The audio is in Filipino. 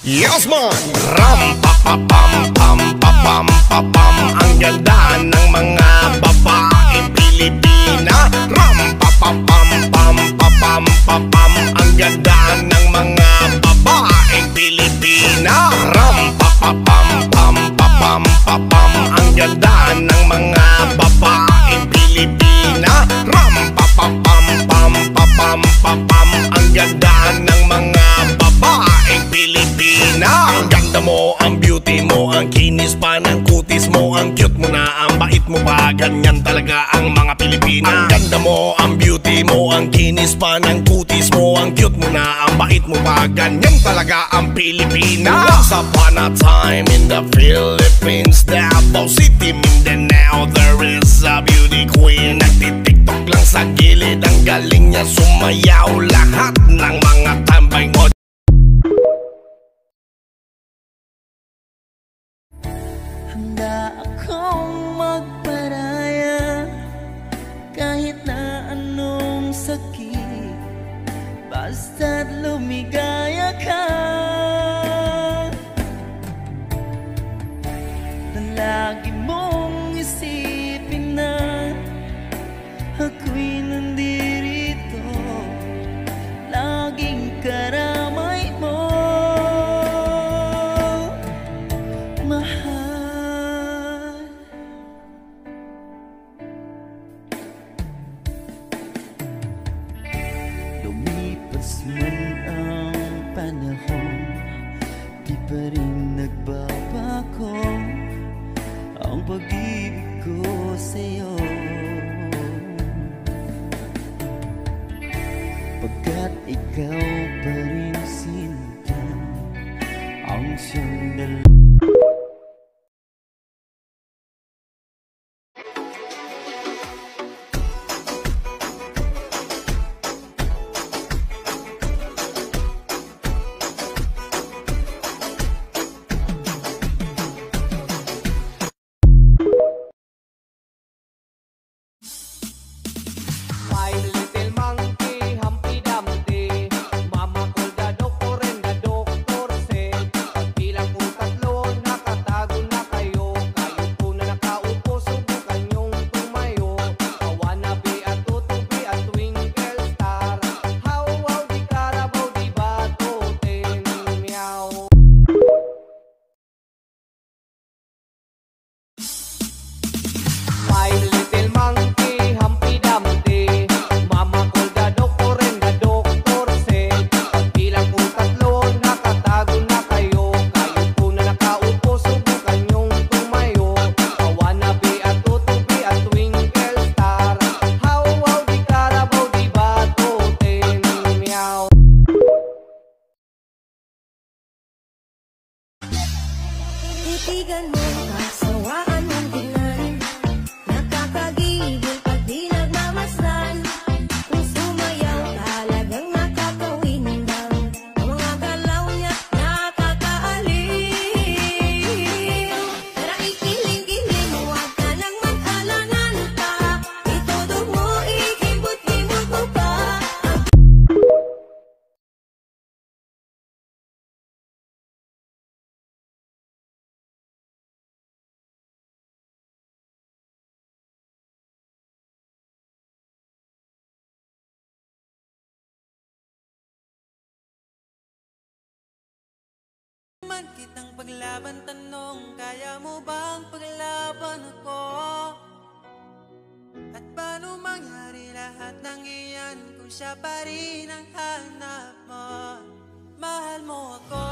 Yes man! Ram pa pa pam pam pa pam pa pam. Ang ganda ng mga babaeng Pilipina. Ram pa pa pam pam pa pam pa pam. Ang ganda ng mga babaeng Pilipina. Ram pa pa pam pam pa pam pa pam. Ang ganda ng mga babaeng Pilipina. Ram pa pa pam pam pa pam pa pam. Ang ganda ng mga babaeng Pilipina. Ang ganda mo, ang beauty mo, ang kinis pa ng kutis mo, ang cute mo na, ang bait mo pa. Ganyan talaga ang mga Pilipina. Ang ganda mo, ang beauty mo, ang kinis pa ng kutis mo, ang cute mo na, ang bait mo pa. Ganyan talaga ang Pilipina. Once upon a time in the Philippines, Davao City, Mindanao, there is a beauty queen. Nagtitiktok lang sa gilid, ang galing niya sumayaw. Lahat ng mga tambay mo. Handa akong magparaya kahit na anong sakit, basta't lumigaya ka. Na lagi mong isipin na ako'y nandirito, laging karamay mo, mahal. Lumipas man ang panahon, di pa rin nagbabago ang pag-ibig ko sa'yo. Pagkat ikaw pa rin sinta ang siyang titigan mo, kasawaan mong tingnan, nakakagigil pag di nagmamasdan. Kung sumayaw, talagang nakakawindang, ang mga galaw niya nakakaaliw. Tara ikiling-kiling, huwag ka nang mag-alangan pa, itudo mo, ikibot-ibot mo pa. Man kitang paglaban, tanong, kaya mo bang paglaban ako? At paano mangyari lahat ng iyan kung siya pa rin ang hanap mo? Mahal mo ako.